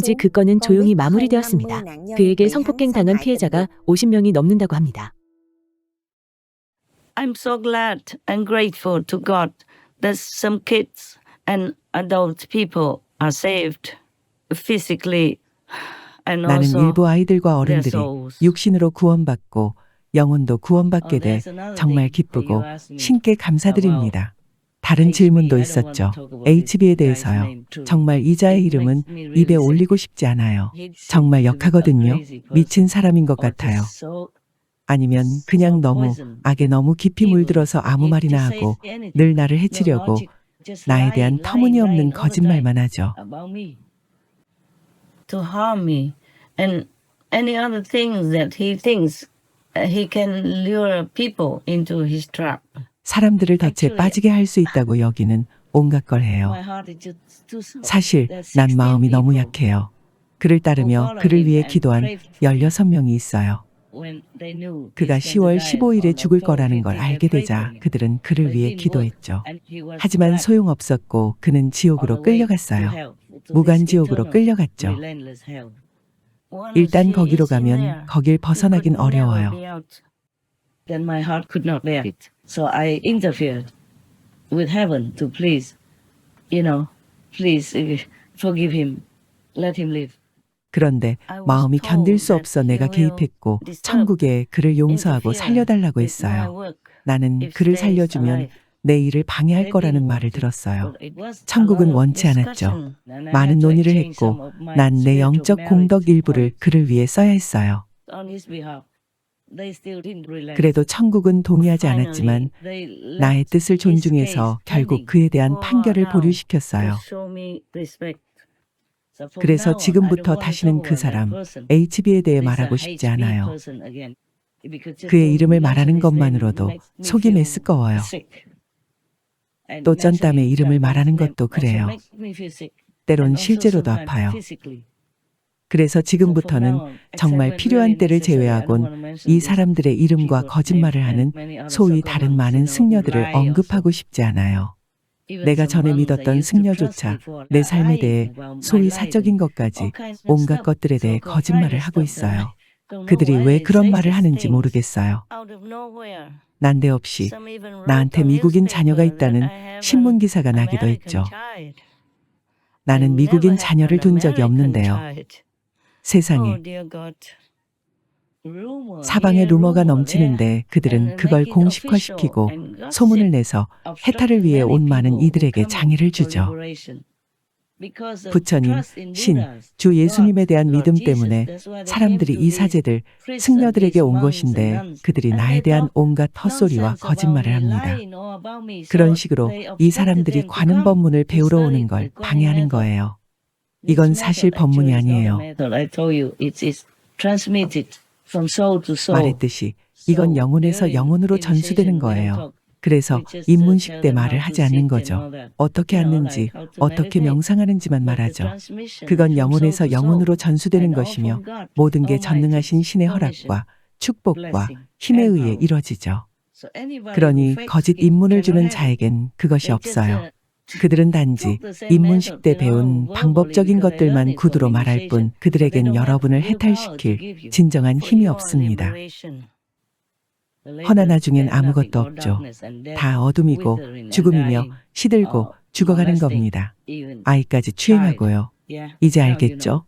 왠지 그 건은 조용히 마무리되었습니다. 그에게 성폭행 당한 피해자가 50명이 넘는다고 합니다. I'm so glad and grateful to God that some kids and adult people are saved. physically and 나는 also 일부 아이들과 their 어른들이 souls. 육신으로 구원받고 영혼도 구원받게 돼 there's another 정말 thing that 기쁘고 you asked me 신께 감사드립니다. 다른 HB. 질문도 I don't want to 있었죠. talk about this HB에 guy's 대해서요. name too. 정말 이자의 It 이름은 makes me really 입에 sick. 올리고 싶지 않아요. He seems 정말 to be a 역하거든요. crazy person. 미친 사람인 것 Or 같아요. just so 아니면 그냥 너무 악에 너무 깊이 물들어서 아무 말이나 하고 늘 나를 해치려고 나에 대한 터무니없는 거짓말만 하죠. about me to harm me and any other things that he thinks he can lure people into his trap. 사람들을 덫에 Actually, 빠지게 할 수 있다고 여기는 온갖 걸 해요. My heart is just too soft. 사실 There's 난 16 마음이 너무 people 약해요. 그를 따르며 그를 위해 기도한 16명이 있어요. when they knew 그가 he's going 10월 to die 15일에 on 죽을 October 거라는 걸 15th, 알게 they prayed 되자 for him. 그들은 그를 But it 위해 didn't work, 기도했죠. and he was 하지만 dragged 소용없었고 그는 on 지옥으로 the way to 끌려갔어요. hell, to this 무간지옥으로 eternal, 끌려갔죠. relentless hell. Once 일단 he 거기로 is in 가면 there, 거길 he 벗어나긴 could never 어려워요. be out. Then my heart could not bear it. So I interfered with heaven to please, please forgive him, let him live. 그런데 I was 마음이 견딜 수 told 없어 that 내가 he will 개입했고 disturb, 천국에 그를 용서하고 interfere 살려달라고 with my 했어요. work 나는 if 그를 stays 살려주면 alive. 내 일을 방해할 They 거라는 didn't 말을 want it, 들었어요. but it was a 천국은 lot of 원치 않았죠. discussion, and I 많은 had to 논의를 exchange 했고 some of my 난 내 spiritual 영적 merit 공덕 일부를 on 그를 위해 써야 했어요. his behalf. They still didn't relent. 그래도 천국은 동의하지 Finally, 않았지만 they let 나의 뜻을 his 존중해서 case 결국 pending 그에 대한 for 판결을 now 보류시켰어요. to show me respect. So from 그래서 now on, I don't 지금부터 want to 다시는 talk 그 about that 사람 person. HB에 대해 This 말하고 a 싶지 HB 않아요. person again. Because just 그의 to 이름을 mention 말하는 his name 것만으로도 makes me 속이 feel 메스꺼워요. sick. And 또 쩐땀에 naturally, 이름을 that 말하는 name 것도 also 그래요. makes me feel sick. 때론 And also 실제로도 sometimes 아파요. physically. 그래서 So from 지금부터는 now on, except 정말 when 필요한 really 때를 necessary, I don't 제외하곤 want to mention 이 these 사람들의 이름과 people's 거짓말을 names 하는 and many other 소위 다른 so-called 많은 ones, who 승려들을 lie also. 언급하고 싶지 않아요. Even 내가 some 전에 moms I 믿었던 used to trust 승려조차 before 내 are 삶에 lying 대해 about my 소위 life 사적인 and 것까지 all kinds of 온갖 stuff, 것들에 대해 so-called 거짓말을 private 하고 stuff that I 있어요. don't know 그들이 why 왜 they 그런 say 말을 such 하는지 things 모르겠어요. out of nowhere. 난데없이 Some even wrote 나한테 on 미국인 newspaper 자녀가 that 있다는 I have 신문 an 기사가 나기도 American 했죠. child. I 나는 never 미국인 had 자녀를 an 둔 적이 American 없는데요. child. 세상에 Oh dear God. Rumor 사방에 here, 루머가 rumor 넘치는데 there, 그들은 and 그걸 make it official 공식화시키고 and gossip. 소문을 내서 해탈을 위해 온 많은 이들에게 장애를 주죠. 부처님, 신, 주 예수님에 대한 믿음 때문에 사람들이 이 사제들, 승려들에게 온 것인데 그들이 나에 대한 온갖 헛소리와 거짓말을 합니다. 그런 식으로 이 사람들이 관음 법문을 배우러 오는 걸 방해하는 거예요. 이건 사실 법문이 아니에요. 말했듯이 이건 영혼에서 영혼으로 전수되는 거예요. 그래서 입문식 때 말을 하지 않는 거죠. 어떻게 하는지, 어떻게 명상하는지만 말하죠. 그건 영혼에서 영혼으로 전수되는 것이며 모든 게 전능하신 신의 허락과 축복과 힘에 의해 이뤄지죠. 그러니 거짓 입문을 주는 자에겐 그것이 없어요. 그들은 단지 입문식 때 배운 방법적인 것들만 구두로 말할 뿐 그들에겐 여러분을 해탈시킬 진정한 힘이 없습니다. 허나 나중엔 아무것도 없죠. 다 어둠이고 죽음이며 시들고 죽어가는 겁니다. 아이까지 추행하고요. 이제 알겠죠?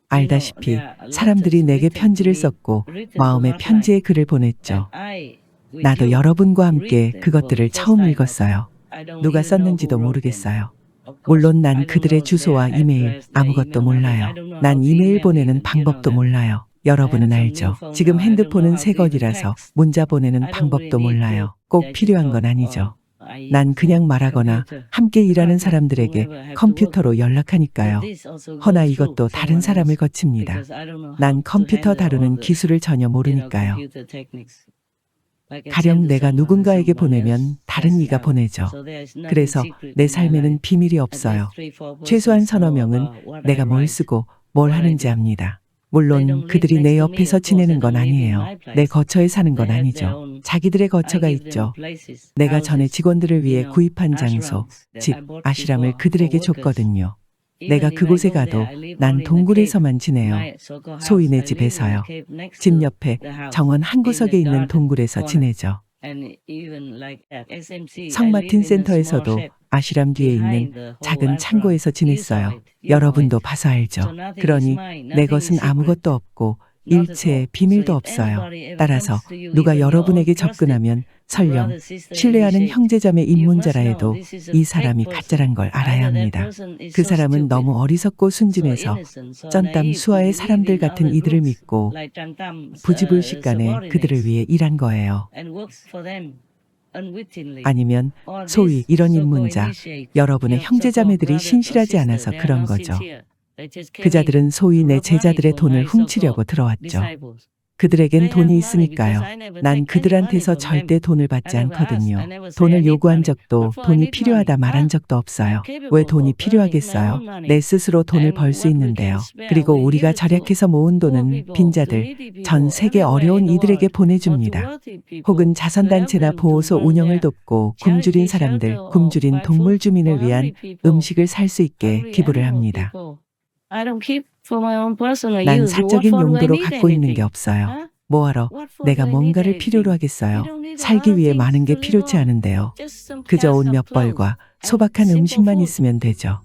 알다시피 사람들이 내게 편지를 썼고 마음의 편지에 글을 보냈죠. 나도 여러분과 함께 그것들을 처음 읽었어요. 누가 썼는지도 모르겠어요. 물론 난 그들의 주소와 이메일 아무것도 몰라요. 난 이메일 보내는 방법도 몰라요. 여러분은 알죠. 지금 핸드폰은 새 것이라서 문자 보내는 방법도 몰라요. 꼭 필요한 건 아니죠. 난 그냥 말하거나 함께 일하는 사람들에게 컴퓨터로 연락하니까요. 허나 이것도 다른 사람을 거칩니다. 난 컴퓨터 다루는 기술을 전혀 모르니까요. 가령 내가 누군가에게 보내면 다른 이가 보내죠. 그래서 내 삶에는 비밀이 없어요. 최소한 서너 명은 내가 뭘 쓰고 뭘 하는지 압니다. 물론 그들이 내 옆에서 지내는 건 아니에요. 내 거처에 사는 건 아니죠. 자기들의 거처가 있죠. 내가 전에 직원들을 위해 구입한 장소, 집, 아시람을 그들에게 줬거든요. 내가 그곳에 가도 난 동굴에서만 지내요. 소위 내 집에서요. 집 옆에 정원 한 구석에 있는 동굴에서 지내죠. 성마틴 센터에서도 아시람 뒤에 있는 작은 창고에서 지냈어요. 여러분도 봐서 알죠. 그러니 내 것은 아무것도 없고 일체의 비밀도 없어요. 따라서 누가 여러분에게 접근하면 설령 신뢰하는 형제자매 입문자라 해도 이 사람이 가짜란 걸 알아야 합니다. 그 사람은 너무 어리석고 순진해서 쩐땀 수아의 사람들 같은 이들을 믿고 부지불식간에 그들을 위해 일한 거예요. 아니면 소위 이런 입문자, 여러분의 형제자매들이 신실하지 않아서 그런 거죠. 그 자들은 소위 내 제자들의 돈을 훔치려고 들어왔죠. 그들에겐 돈이 있으니까요. 난 그들한테서 절대 돈을 받지 않거든요. 돈을 요구한 적도 돈이 필요하다 말한 적도 없어요. 왜 돈이 필요하겠어요? 내 스스로 돈을 벌 수 있는데요. 그리고 우리가 절약해서 모은 돈은 빈자들, 전 세계 어려운 이들에게 보내줍니다. 혹은 자선단체나 보호소 운영을 돕고 굶주린 사람들, 굶주린 동물 주민을 위한 음식을 살 수 있게 기부를 합니다. 난 사적인 용도로 갖고 있는 게 없어요. 뭐하러 내가 뭔가를 필요로 하겠어요. 살기 위해 많은 게 필요치 않은데요. 그저 옷 몇 벌과 소박한 음식만 있으면 되죠.